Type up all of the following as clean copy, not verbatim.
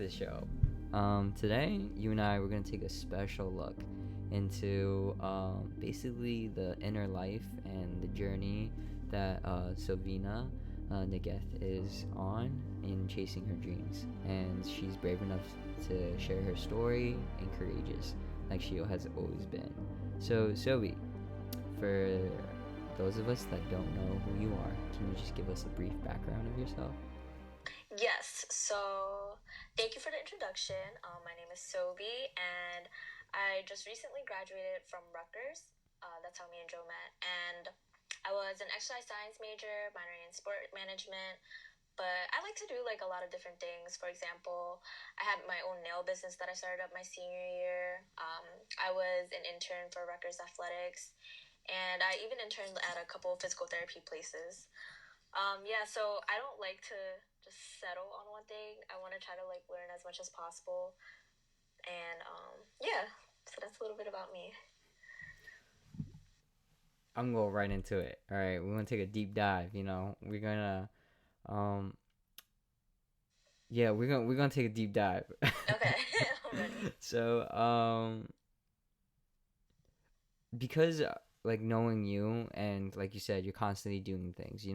the show. Today, you and I, we're going to take a special look into basically the inner life and the journey that Sovina Nageth is on in chasing her dreams. And she's brave enough to share her story and courageous, like she has always been. So, Sovie, for those of us that don't know who you are, can you just give us a brief background of yourself? Yes, so thank you for the introduction. My name is Sovie, and I just recently graduated from Rutgers. That's how me and Joe met. And I was an exercise science major, minoring in sport management. But I like to do like a lot of different things. For example, I had my own nail business that I started up my senior year. I was an intern for Rutgers Athletics, and I even interned at a couple of physical therapy places. Yeah, so I don't like to just settle on one thing. I want to try to like learn as much as possible. And yeah, so that's a little bit about me. I'm gonna go right into it. All right, we're gonna take a deep dive. We're gonna, um, yeah, we're gonna take a deep dive. Okay, I'm ready. So, because like knowing you and like you said, you're constantly doing things.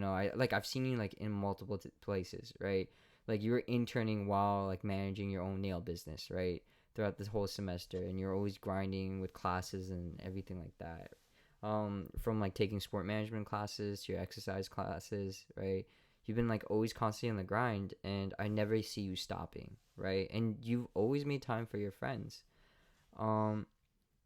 I've seen you like in multiple places, right? Like you were interning while like managing your own nail business, right? Throughout this whole semester, and you're always grinding with classes and everything like that. From like taking sport management classes to your exercise classes, right? You've been like always constantly on the grind, and I never see you stopping, right? And you've always made time for your friends. Um,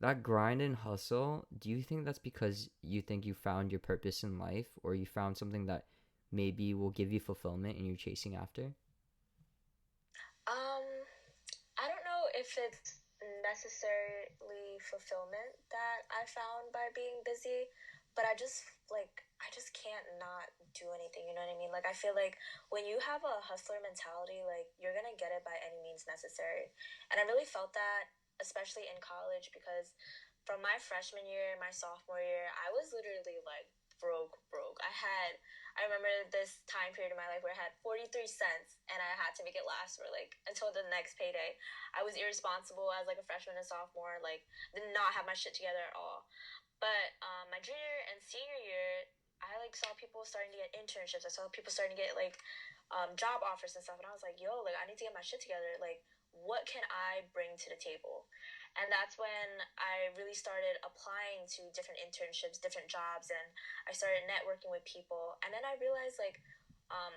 that grind and hustle, do you think that's because you think you found your purpose in life, or you found something that maybe will give you fulfillment and you're chasing after? Um, I don't know if it's necessarily fulfillment that I found by being busy, but I just can't not do anything, you know what I mean? Like I feel like when you have a hustler mentality, like you're going to get it by any means necessary. And I really felt that especially in college because from my freshman year, my sophomore year, I was literally like broke. I remember this time period in my life where I had 43 cents and I had to make it last for like until the next payday. I was irresponsible as like a freshman and sophomore, like did not have my shit together at all. But my junior and senior year, I like saw people starting to get internships. I saw people starting to get like job offers and stuff, and I was like, yo, like I need to get my shit together. Like, what can I bring to the table? And that's when I really started applying to different internships, different jobs, and I started networking with people. And then I realized like um,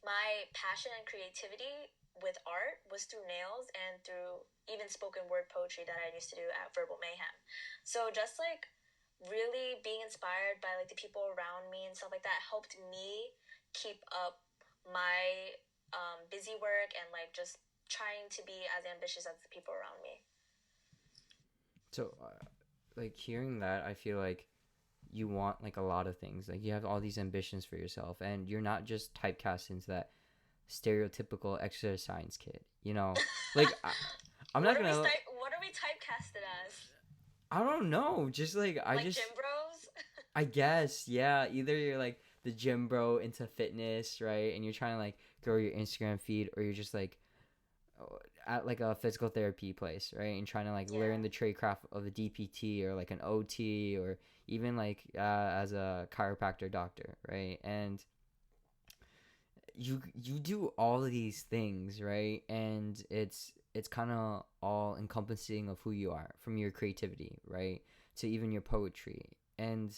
my passion and creativity with art was through nails and through even spoken word poetry that I used to do at Verbal Mayhem. So just like really being inspired by like the people around me and stuff like that helped me keep up my busy work and like just trying to be as ambitious as the people around me. So, like hearing that, I feel like you want like a lot of things. Like you have all these ambitions for yourself, and you're not just typecast into that stereotypical exercise science kid. Like I'm not gonna. What are we typecasted as? I don't know. Just like Like gym bros? I guess, yeah. Either you're like the gym bro into fitness, right? And you're trying to like grow your Instagram feed, or you're just like at like a physical therapy place, right? And trying to like Yeah. learn the trade craft of a DPT or like an OT, or even like as a chiropractor doctor, right? And you do all of these things, right? And it's kind of all encompassing of who you are, from your creativity, right, to even your poetry. And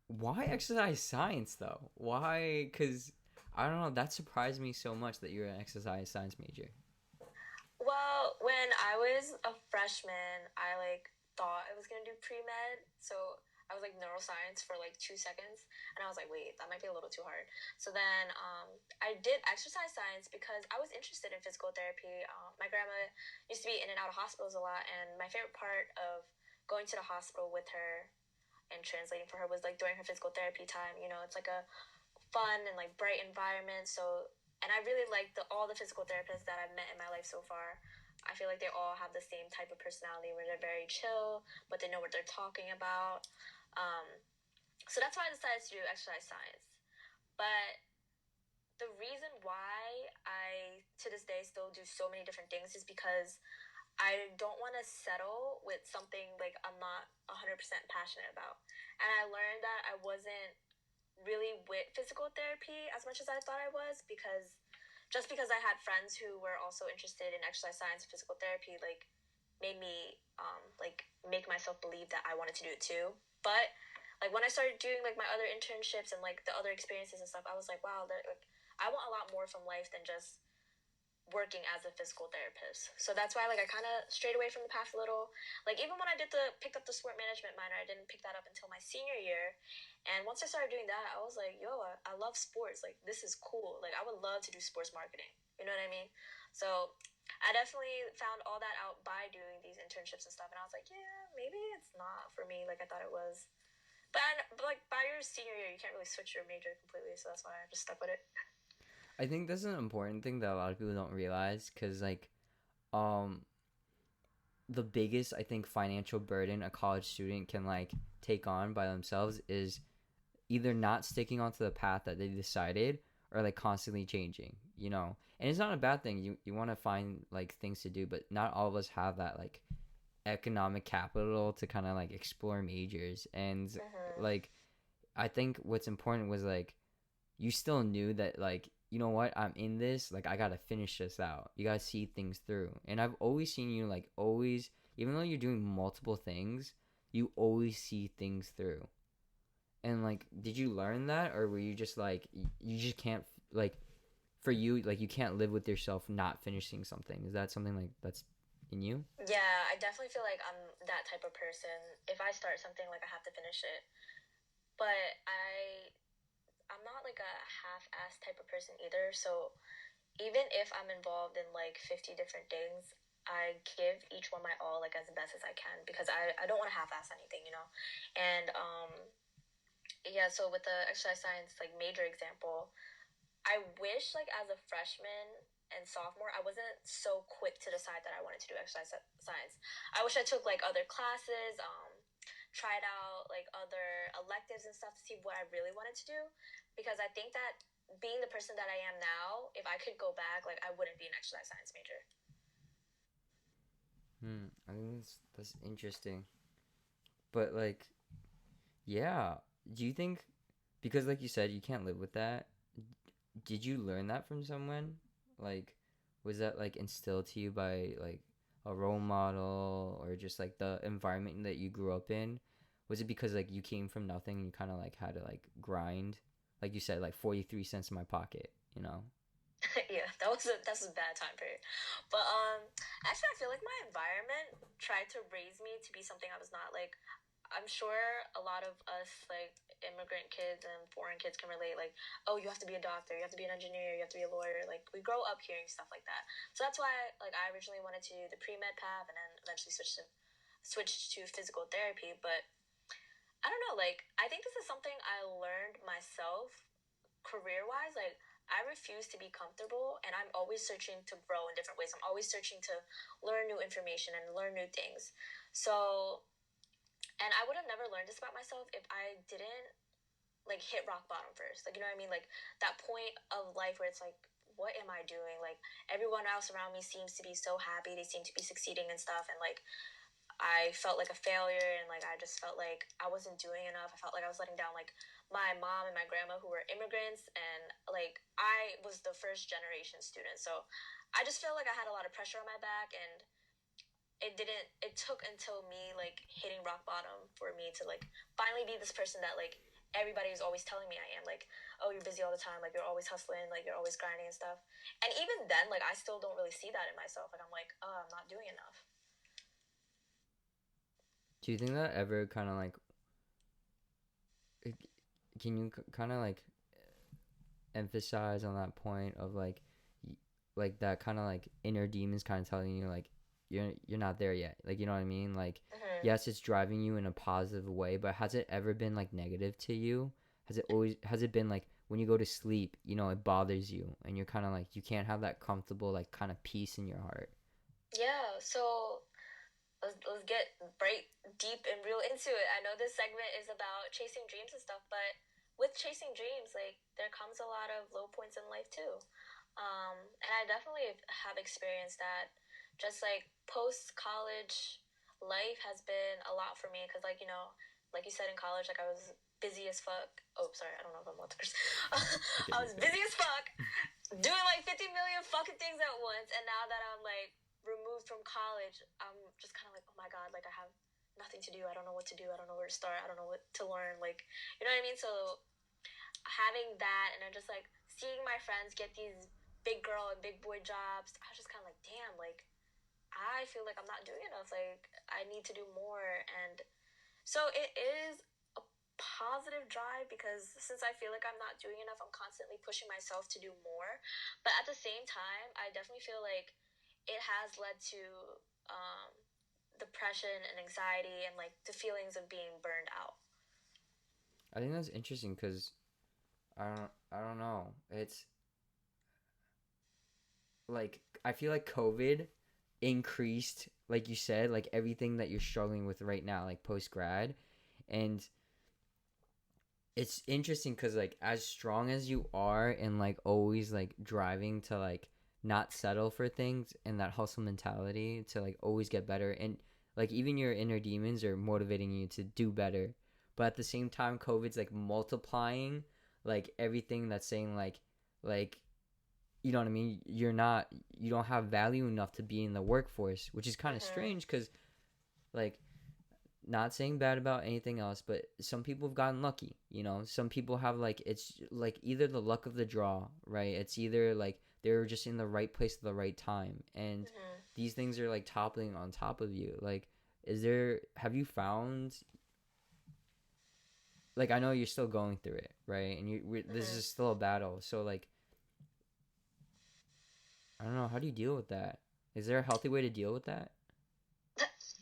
why exercise science though? Why? Because I don't know, that surprised me so much that you're an exercise science major. Well, when I was a freshman, I like thought I was gonna do pre med, so I was like neuroscience for like 2 seconds, and I was like, wait, that might be a little too hard. So then I did exercise science because I was interested in physical therapy. My grandma used to be in and out of hospitals a lot, and my favorite part of going to the hospital with her and translating for her was like during her physical therapy time. You know, it's like a fun and like bright environment. So, and I really like all the physical therapists that I've met in my life so far. I feel like they all have the same type of personality where they're very chill, but they know what they're talking about. Um, so that's why I decided to do exercise science. But the reason why I to this day still do so many different things is because I don't want to settle with something like I'm not 100% passionate about. And I learned that I wasn't really with physical therapy as much as I thought I was, because just because I had friends who were also interested in exercise science and physical therapy, like made me like make myself believe that I wanted to do it too. But like when I started doing like my other internships and like the other experiences and stuff, I was like, wow, like I want a lot more from life than just working as a physical therapist. So that's why like I kind of strayed away from the path a little. Like even when I picked up the sport management minor, I didn't pick that up until my senior year. And once I started doing that, I was like, yo, I love sports. Like this is cool. Like I would love to do sports marketing. You know what I mean? So I definitely found all that out by doing these internships and stuff. And I was like, yeah, maybe it's not for me like I thought it was. But like by your senior year, you can't really switch your major completely. So that's why I just stuck with it. I think that's an important thing that a lot of people don't realize, because like um the biggest, I think, financial burden a college student can like take on by themselves is either not sticking onto the path that they decided, or like constantly changing, you know. And it's not a bad thing. You want to find like things to do, but not all of us have that like economic capital to kind of like explore majors. And Mm-hmm. like I think what's important was like you still knew that, like, you know what, I'm in this, like I gotta finish this out, you gotta see things through. And I've always seen you like always, even though you're doing multiple things, you always see things through. And like, did you learn that, or were you just like you just can't, like, for you, like you can't live with yourself not finishing something? Is that something like that's in you? Yeah, I definitely feel like I'm that type of person. If I start something, like I have to finish it. But I'm not like a half-ass type of person either. So even if I'm involved in like 50 different things, I give each one my all, like as best as I can, because I don't want to half-ass anything, you know. And yeah, so with the exercise science like major example, I wish like as a freshman and sophomore, I wasn't so quick to decide that I wanted to do exercise science. I wish I took like other classes, tried out like other electives and stuff to see what I really wanted to do, because I think that being the person that I am now, if I could go back, like I wouldn't be an exercise science major. I think that's interesting. But like, yeah, do you think, because like you said, you can't live with that, did you learn that from someone? Like, was that like instilled to you by like a role model, or just like the environment that you grew up in? Was it because like you came from nothing and you kind of like had to like grind? Like you said, like 43 cents in my pocket, you know? Yeah, that's a bad time period. But actually, I feel like my environment tried to raise me to be something I was not. Like, I'm sure a lot of us like immigrant kids and foreign kids can relate. Like, oh, you have to be a doctor, you have to be an engineer, you have to be a lawyer. Like, we grow up hearing stuff like that. So that's why like I originally wanted to do the pre med path and then eventually switched to physical therapy. But I don't know. Like, I think this is something I learned myself career wise. Like, I refuse to be comfortable, and I'm always searching to grow in different ways. I'm always searching to learn new information and learn new things. So, and I would have never learned this about myself if I didn't like hit rock bottom first. Like, you know what I mean? Like that point of life where it's like, what am I doing? Like everyone else around me seems to be so happy. They seem to be succeeding and stuff. And like I felt like a failure, and like I just felt like I wasn't doing enough. I felt like I was letting down like my mom and my grandma who were immigrants, and like I was the first generation student. So I just felt like I had a lot of pressure on my back, and it took until me like hitting rock bottom for me to like finally be this person that like everybody is always telling me I am. Like, oh, you're busy all the time, like you're always hustling, like you're always grinding and stuff. And even then, like I still don't really see that in myself. Like I'm like, oh, I'm not doing enough. Do you think that ever kind of like, can you kind of like emphasize on that point of like like that kind of like inner demons kind of telling you like you're not there yet, like, you know what I mean? Like, Mm-hmm. yes, it's driving you in a positive way, but has it ever been like negative to you? Has it been like when you go to sleep, you know, it bothers you and you're kind of like you can't have that comfortable like kind of peace in your heart? Yeah, so let's get right deep and real into it. I know this segment is about chasing dreams and stuff, but with chasing dreams, like there comes a lot of low points in life too. And I definitely have experienced that. Just like post college life has been a lot for me because, like, like you said in college, like I was busy as fuck. Oh, sorry, I don't know if I'm allowed to curse. You're good, I you're was good. busy as fuck doing like 50 million fucking things at once. And now that I'm like removed from college, I'm just kind of like, oh my God, like I have nothing to do. I don't know what to do. I don't know where to start. I don't know what to learn. Like, you know what I mean? So having that and then just like seeing my friends get these big girl and big boy jobs, I was just kind of like, damn, like I feel like I'm not doing enough. Like I need to do more. And so it is a positive drive because since I feel like I'm not doing enough, I'm constantly pushing myself to do more. But at the same time, I definitely feel like it has led to um, depression and anxiety and like the feelings of being burned out. I think that's interesting because I don't know. It's like I feel like COVID increased, like you said, like everything that you're struggling with right now, like post grad, and it's interesting because like as strong as you are and like always like driving to like not settle for things and that hustle mentality to like always get better, and like even your inner demons are motivating you to do better, but at the same time COVID's like multiplying like everything that's saying like you know what I mean, you don't have value enough to be in the workforce, which is kind of Mm-hmm. strange because like not saying bad about anything else, but some people have gotten lucky. You know, some people have like it's like either the luck of the draw, right? It's either like they're just in the right place at the right time, and Mm-hmm. these things are like toppling on top of you. Like, is there? Have you found? Like, I know you're still going through it, right? And this Mm-hmm. is still a battle. So, like, I don't know. How do you deal with that? Is there a healthy way to deal with that?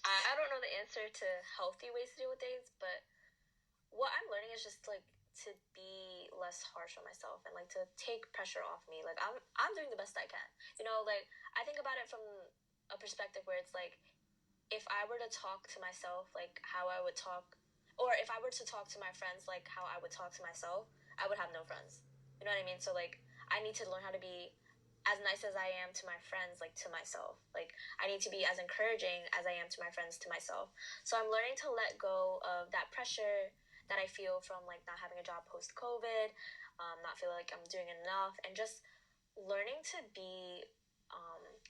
I don't know the answer to healthy ways to deal with things, but what I'm learning is just like to be less harsh on myself and like to take pressure off me. Like I'm doing the best I can. Like I think about it from a perspective where it's like if I were to talk to myself like how I would talk, or if I were to talk to my friends like how I would talk to myself, I would have no friends. You know what I mean? So like I need to learn how to be as nice as I am to my friends, like to myself. Like I need to be as encouraging as I am to my friends, to myself. So I'm learning to let go of that pressure that I feel from like not having a job post COVID, not feeling like I'm doing enough, and just learning to be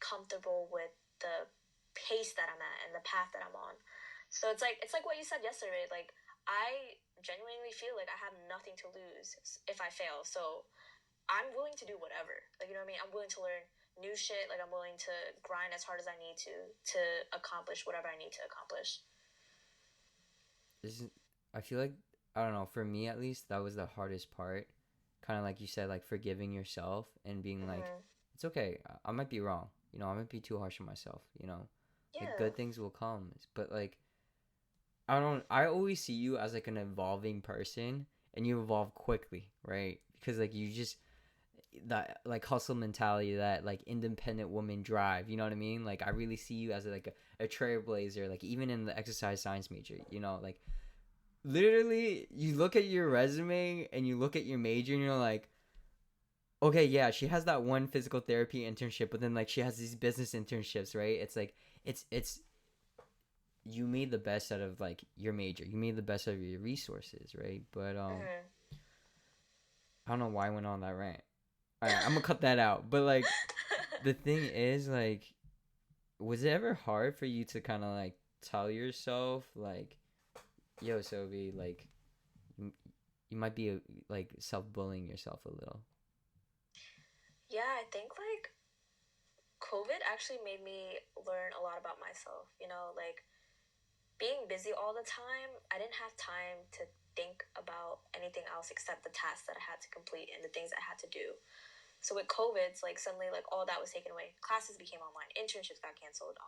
comfortable with the pace that I'm at and the path that I'm on. So it's like what you said yesterday. Like I genuinely feel like I have nothing to lose if I fail. So I'm willing to do whatever. Like you know what I mean? I'm willing to learn new shit. Like I'm willing to grind as hard as I need to accomplish whatever I need to accomplish. Is I feel like I don't know. For me, at least, that was the hardest part. Kind of like you said, like forgiving yourself and being like, Mm-hmm. it's okay. I might be wrong. You know, I might be too harsh on myself. You know, like Yeah. good things will come. But like, I don't. I always see you as like an evolving person, and you evolve quickly, right? Because like you just that like hustle mentality, that like independent woman drive. You know what I mean? Like I really see you as like a trailblazer. Like even in the exercise science major, you know, like literally you look at your resume and you look at your major and you're like, okay, yeah, she has that one physical therapy internship, but then like she has these business internships, right? It's like it's you made the best out of like your major, you made the best out of your resources, right? But Mm-hmm. I don't know why I went on that rant. All right, I'm gonna cut that out. But like the thing is, like, was it ever hard for you to kind of like tell yourself like, yo, Sovie, like you, you might be like self-bullying yourself a little. Yeah, I think like COVID actually made me learn a lot about myself. Like being busy all the time, I didn't have time to think about anything else except the tasks that I had to complete and the things I had to do. So with COVID, it's like suddenly like all that was taken away. Classes became online, internships got canceled,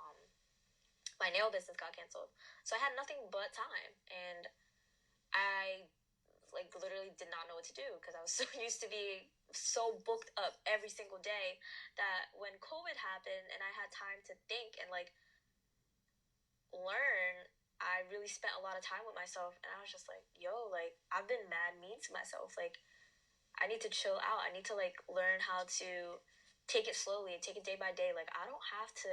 my nail business got canceled. So I had nothing but time, and I like literally did not know what to do because I was so used to being so booked up every single day that when COVID happened and I had time to think and like learn, I really spent a lot of time with myself, and I was just like, yo, like I've been mad mean to myself. Like I need to chill out. I need to like learn how to take it slowly, take it day by day. Like I don't have to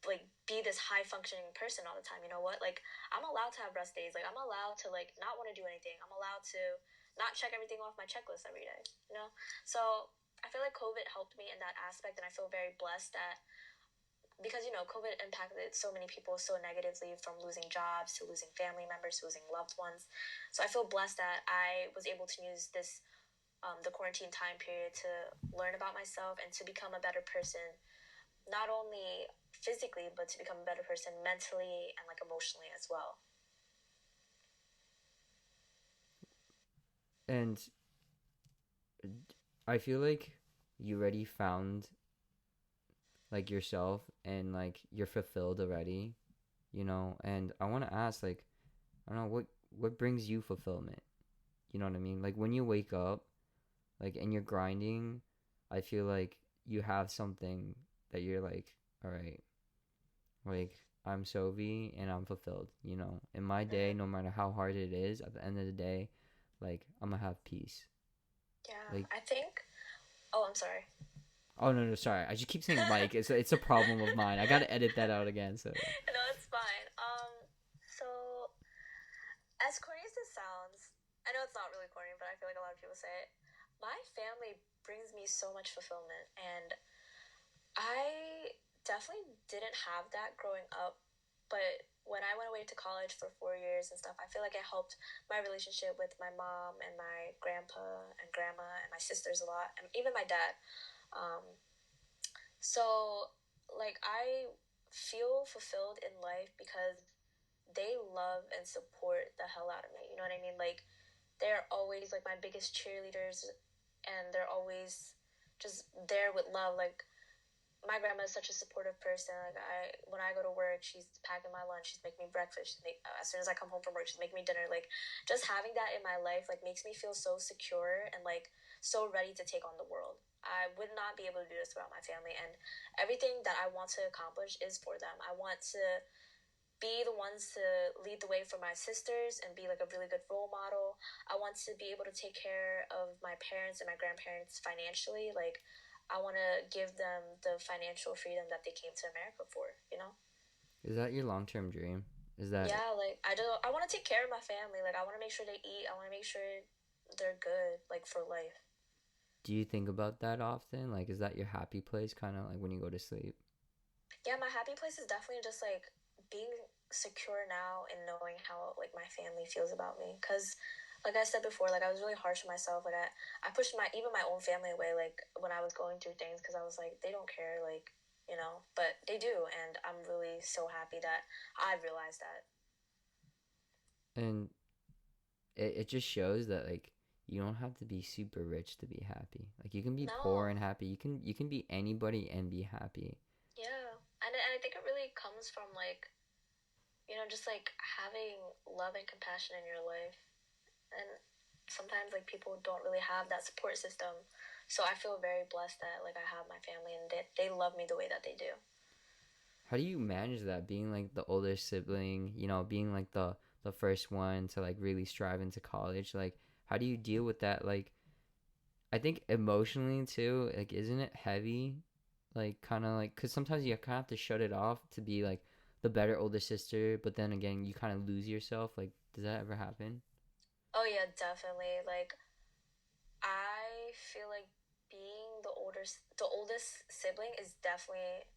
like be this high functioning person all the time. You know what? Like I'm allowed to have rest days. Like I'm allowed to like not want to do anything. I'm allowed to not check everything off my checklist every day. You know? So I feel like COVID helped me in that aspect, and I feel very blessed that because COVID impacted so many people so negatively, from losing jobs to losing family members, to losing loved ones. So I feel blessed that I was able to use this the quarantine time period to learn about myself and to become a better person, not only physically but to become a better person mentally and like emotionally as well. And I feel like you already found like yourself and like you're fulfilled already, you know. And I want to ask, like, I don't know what brings you fulfillment. You know what I mean? Like when you wake up, like and you're grinding, I feel like you have something that you're like, all right, like I'm Sovie and I'm fulfilled. You know, in my day, Mm-hmm. no matter how hard it is, at the end of the day, like I'm gonna have peace. Yeah, Like, I think. Oh, I'm sorry. oh no, no, sorry, I just keep saying like it's a problem of mine. I gotta edit that out again. So yeah. No, it's fine. So as corny as this sounds, I know it's not really corny, but I feel like a lot of people say it. My family brings me so much fulfillment, and I definitely didn't have that growing up, but when I went away to college for 4 years and stuff, I feel like it helped my relationship with my mom and my grandpa and grandma and my sisters a lot, and even my dad. Um, so, like, I feel fulfilled in life because they love and support the hell out of me. You know what I mean? Like, they're always like my biggest cheerleaders, and they're always just there with love. Like, my grandma is such a supportive person. Like when I go to work, she's packing my lunch. She's making me breakfast. As soon as I come home from work, she's making me dinner. Like just having that in my life, like makes me feel so secure and like so ready to take on the world. I would not be able to do this without my family, and everything that I want to accomplish is for them. I want to be the ones to lead the way for my sisters and be like a really good role model. I want to be able to take care of my parents and my grandparents financially. Like, I want to give them the financial freedom that they came to America for, you know? Is that your long term dream? Is that Yeah, like, I want to take care of my family. Like, I want to make sure they eat. I want to make sure they're good, like, for life. do you think about that often? Like, is that your happy place, kind of like when you go to sleep? Yeah, my happy place is definitely just, like, being secure now and knowing how, like, my family feels about me. Because like I said before, like I was really harsh on myself. Like I pushed even my own family away. Like when I was going through things, because I was like, they don't care. Like but they do, and I'm really so happy that I realized that. And it just shows that like you don't have to be super rich to be happy. Like you can be poor and No, happy. You can be anybody and be happy. yeah, and I think it really comes from like just like having love and compassion in your life, and sometimes like people don't really have that support system. So I feel very blessed that like I have my family and they love me the way that they do. How do you manage that being like the older sibling, you know, being like the first one to like really strive into college? Like how do you deal with that? Like I think emotionally too, like isn't it heavy? Like kind of like cuz sometimes you kind of have to shut it off to be like the better older sister, but then again, you kind of lose yourself. Like does that ever happen? Oh yeah, definitely. Like I feel like being the oldest sibling is definitely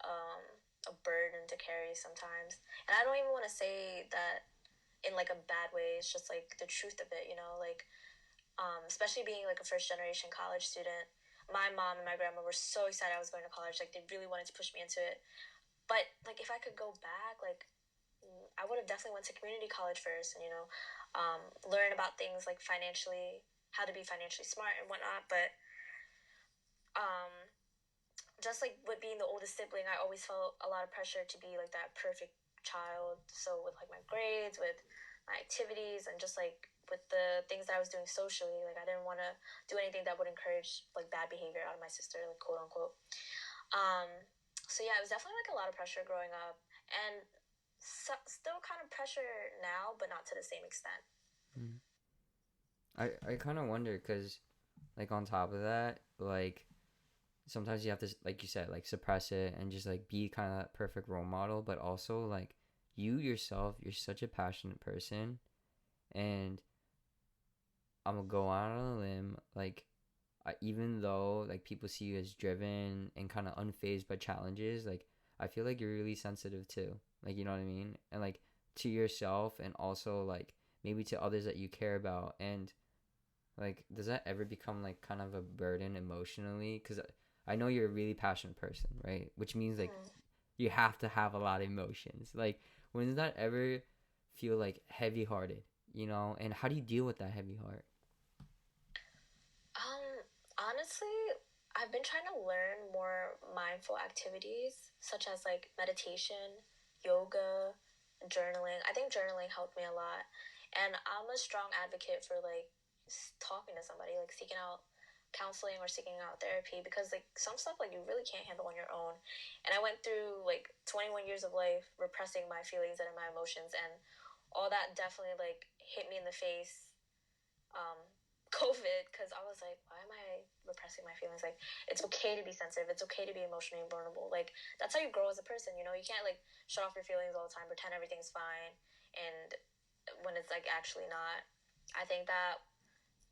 um, a burden to carry sometimes. And I don't even want to say that in like a bad way. It's just like the truth of it, like especially being like a first generation college student. My mom and my grandma were so excited I was going to college. Like they really wanted to push me into it. But like if I could go back, like I would have definitely went to community college first, and learn about things like financially, how to be financially smart and whatnot. But um, just like with being the oldest sibling, I always felt a lot of pressure to be like that perfect child. So with like my grades, with my activities, and just like with the things that I was doing socially, like I didn't want to do anything that would encourage like bad behavior out of my sister, like quote unquote. Um, so yeah, it was definitely like a lot of pressure growing up, and still kind of pressure now, but not to the same extent. Mm. I kind of wonder because like on top of that, like sometimes you have to like you said like suppress it and just like be kind of that perfect role model, but also like you yourself, you're such a passionate person, and I'm gonna go out on a limb like even though like people see you as driven and kind of unfazed by challenges, like I feel like you're really sensitive too. Like you know what I mean? And like to yourself and also like maybe to others that you care about. And like does that ever become like kind of a burden emotionally? Cuz I know you're a really passionate person, right? Which means like Mm. you have to have a lot of emotions. Like when does that ever feel like heavy-hearted, you know? And how do you deal with that heavy heart? Honestly, I've been trying to learn more mindful activities such as like meditation, yoga, journaling. I think journaling helped me a lot. And I'm a strong advocate for like talking to somebody, like seeking out counseling or seeking out therapy because like some stuff like you really can't handle on your own. And I went through like 21 years of life repressing my feelings and my emotions, and all that definitely like hit me in the face um, COVID, because I was like, why am I repressing my feelings? Like, it's okay to be sensitive. It's okay to be emotionally vulnerable. Like, that's how you grow as a person. You know, you can't like shut off your feelings all the time, pretend everything's fine, and when it's like actually not. I think that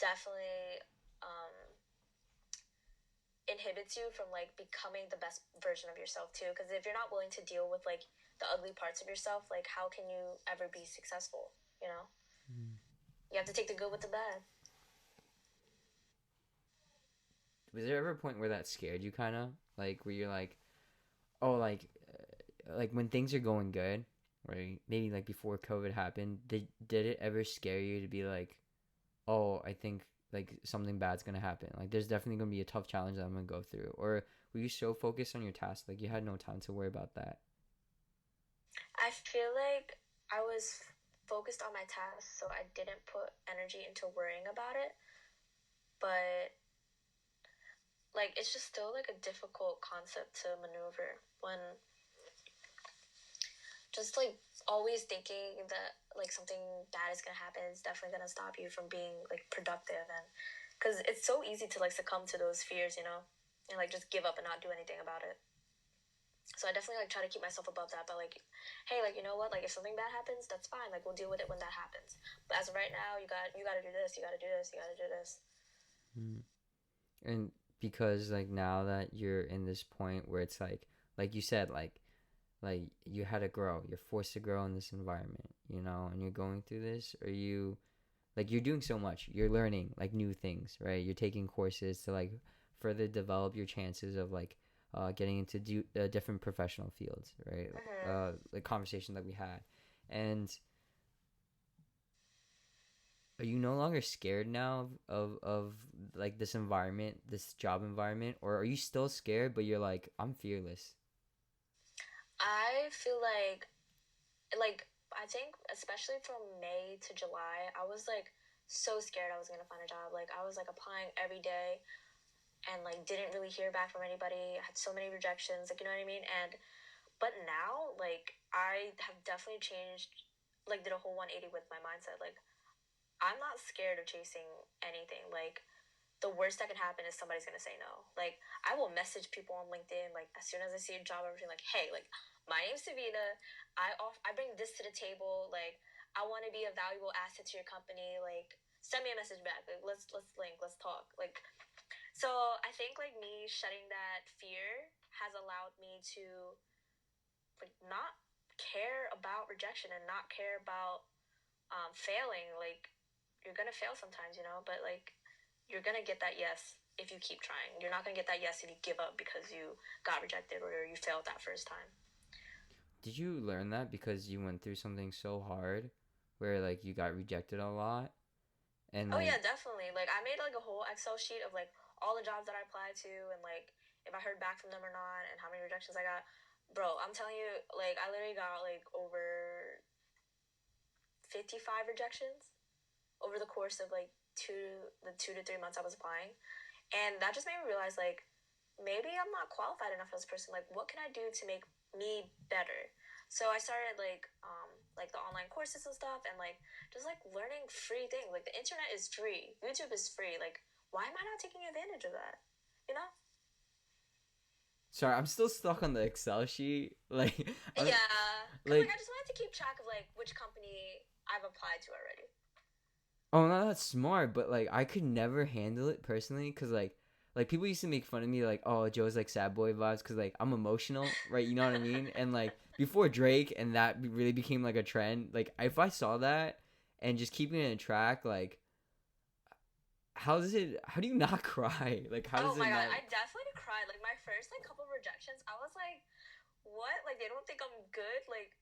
definitely um, inhibits you from like becoming the best version of yourself too. Because if you're not willing to deal with like the ugly parts of yourself, like how can you ever be successful? You know, Mm. you have to take the good with the bad. Was there ever a point where that scared you kind of? Like where you're like, oh, like when things are going good, right? Maybe like before COVID happened, did it ever scare you to be like, oh, I think like something bad's gonna happen. Like there's definitely gonna be a tough challenge that I'm gonna go through. Or were you so focused on your task like you had no time to worry about that? I feel like I was focused on my tasks, so I didn't put energy into worrying about it. But like, it's just still like a difficult concept to maneuver when just like always thinking that like something bad is gonna happen is definitely gonna stop you from being like productive, and because it's so easy to like succumb to those fears, you know, and like just give up and not do anything about it. So I definitely like try to keep myself above that. But like, hey, like you know what? Like if something bad happens, that's fine. Like we'll deal with it when that happens. But as of right now, you got to do this. You got to do this. You got to do this. Mm. And because like now that you're in this point where it's like you said, like you had to grow, you're forced to grow in this environment, you know, and you're going through this, or you like you're doing so much, you're learning like new things, right? You're taking courses to like further develop your chances of like getting into different professional fields, right? Mm-hmm. The conversation that we had. And are you no longer scared now of like this environment, this job environment, or are you still scared but you're like I'm fearless? I feel like I think especially from May to July, I was like so scared I was gonna find a job. Like I was like applying every day and like didn't really hear back from anybody. I had so many rejections. Like you know what I mean? And but now like I have definitely changed. Like did a whole 180 with my mindset. Like I'm not scared of chasing anything. Like the worst that can happen is somebody's gonna say no. Like I will message people on LinkedIn like as soon as I see a job opportunity, like, hey, like my name's Savita. I bring this to the table. Like I want to be a valuable asset to your company. Like send me a message back. Like let's link. Let's talk. Like so I think like me shedding that fear has allowed me to like not care about rejection and not care about failing. Like you're gonna fail sometimes, you know, but like you're gonna get that yes if you keep trying. You're not gonna get that yes if you give up because you got rejected or you failed that first time. Did you learn that because you went through something so hard where like you got rejected a lot and Oh like yeah, definitely. Like I made like a whole Excel sheet of like all the jobs that I applied to and like if I heard back from them or not and how many rejections I got. Bro, I'm telling you, like I literally got like over 55 rejections over the course of like 2 to 3 months I was applying. And that just made me realize like maybe I'm not qualified enough as a person. Like what can I do to make me better? So I started like the online courses and stuff, and like just like learning free things. Like the internet is free, YouTube is free. Like why am I not taking advantage of that? You know? Sorry, I'm still stuck on the Excel sheet. Like, I'm Yeah, because like like, I just wanted to keep track of like which company I've applied to already. oh no, that's smart, but like I could never handle it personally because like people used to make fun of me like, oh, Joe's like sad boy vibes because like I'm emotional, right? You know what I mean? And like before Drake and that really became like a trend. Like if I saw that and just keeping it in track, like how do you not cry? Like how Oh does it my god, not? I definitely cried. Like my first like couple rejections, I was like, what? Like they don't think I'm good. Like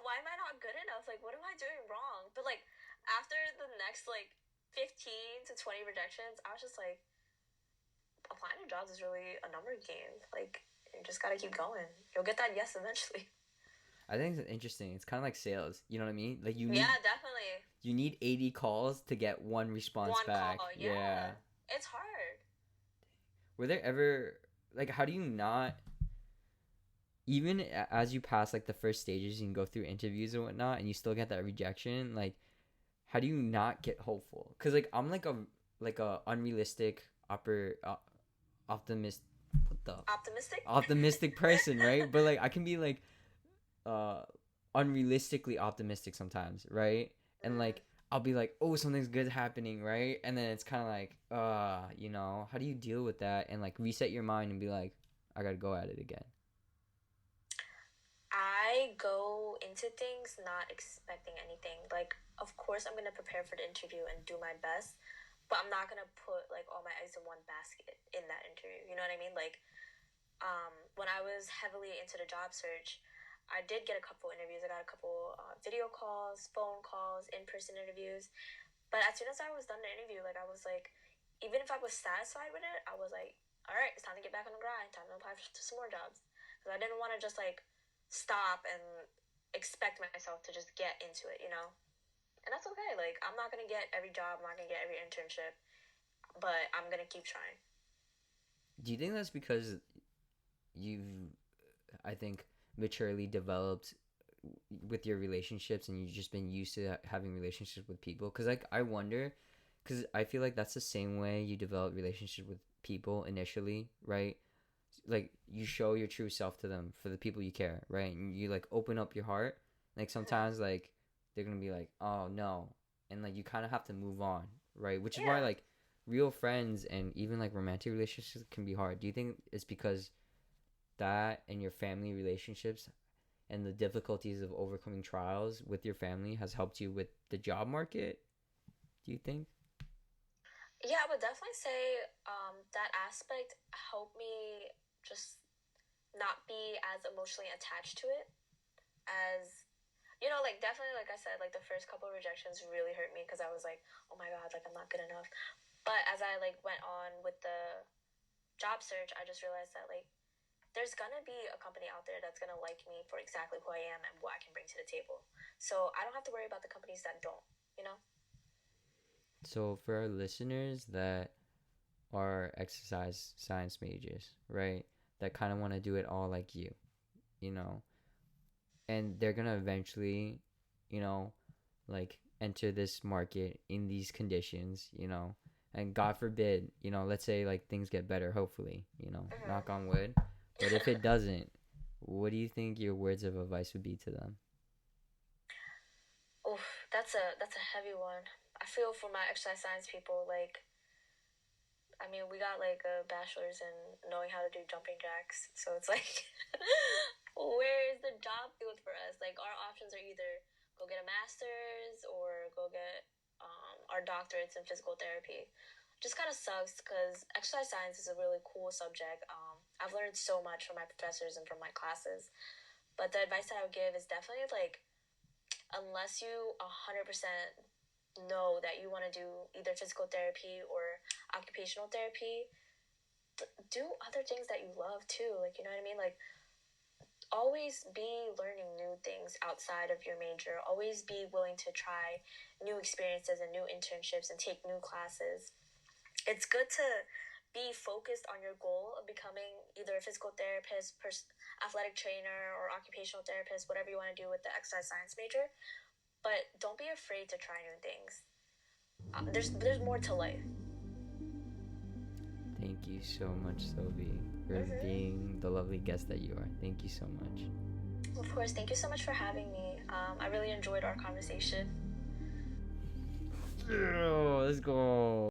why am I not good enough? Like what am I doing wrong? But like after the next like 15 to 20 rejections, I was just like, applying to jobs is really a number game. Like you just gotta keep going. You'll get that yes eventually. I think it's interesting. It's kind of like sales. You know what I mean? Like Yeah, definitely. you need 80 calls to get one response One call. back. Yeah. Yeah, it's hard. Were there ever like how do you not even as you pass like the first stages you can go through interviews and whatnot and you still get that rejection like how do you not get hopeful because like I'm like a unrealistic optimist what the Optimistic. optimistic person right but like I can be like uh unrealistically optimistic sometimes right and Mm. like I'll be like oh something's good happening right and then it's kind of like you know how do you deal with that and like reset your mind and be like I gotta go at it again. I go into things not expecting anything. Like, of course, I'm gonna prepare for the interview and do my best, but I'm not gonna put like all my eggs in one basket in that interview. You know what I mean? Like, when I was heavily into the job search, I did get a couple interviews. I got a couple video calls, phone calls, in-person interviews. But as soon as I was done the interview, like I was like, even if I was satisfied with it, I was like, all right, it's time to get back on the grind. Time to apply to some more jobs because I didn't want to just like stop and expect myself to just get into it, you know. And that's okay. Like I'm not gonna get every job. I'm not gonna get every internship, but I'm gonna keep trying. Do you think that's because you've I think maturely developed with your relationships and you've just been used to having relationships with people because like I wonder because I feel like that's the same way you develop relationships with people initially right like you show your true self to them for the people you care right and you like open up your heart like Mm-hmm. sometimes like they're gonna be like oh no and like you kind of have to move on right which is why Yeah. like real friends and even like romantic relationships can be hard do you think it's because that and your family relationships and the difficulties of overcoming trials with your family has helped you with the job market do you think Yeah, I would definitely say that aspect helped me just not be as emotionally attached to it as you know, like definitely, like I said, like the first couple of rejections really hurt me because I was like, oh my god, like I'm not good enough. But as I like went on with the job search, I just realized that like there's gonna be a company out there that's gonna like me for exactly who I am and what I can bring to the table. So I don't have to worry about the companies that don't, you know? so for our listeners that are exercise science majors right that kind of want to do it all like you know and they're gonna eventually you know like enter this market in these conditions and god forbid let's say like things get better hopefully knock Mm-hmm. on wood but if it doesn't what do you think your words of advice would be to them Oof, that's a heavy one. I feel for my exercise science people, like I mean, we got like a bachelor's in knowing how to do jumping jacks, so it's like, where is the job field for us? Like, our options are either go get a master's or go get our doctorates in physical therapy. Just kind of sucks because exercise science is a really cool subject. I've learned so much from my professors and from my classes, but the advice that I would give is definitely like, unless you 100% know that you want to do either physical therapy or occupational therapy, do other things that you love too. Like, you know what I mean? Like, always be learning new things outside of your major. Always be willing to try new experiences and new internships and take new classes. It's good to be focused on your goal of becoming either a physical therapist, athletic trainer, or occupational therapist, whatever you want to do with the exercise science major. But don't be afraid to try new things. There's more to life. Thank you so much, Sovie, for being the lovely guest that you are. Thank you so much. Of course, thank you so much for having me. I really enjoyed our conversation. Let's go.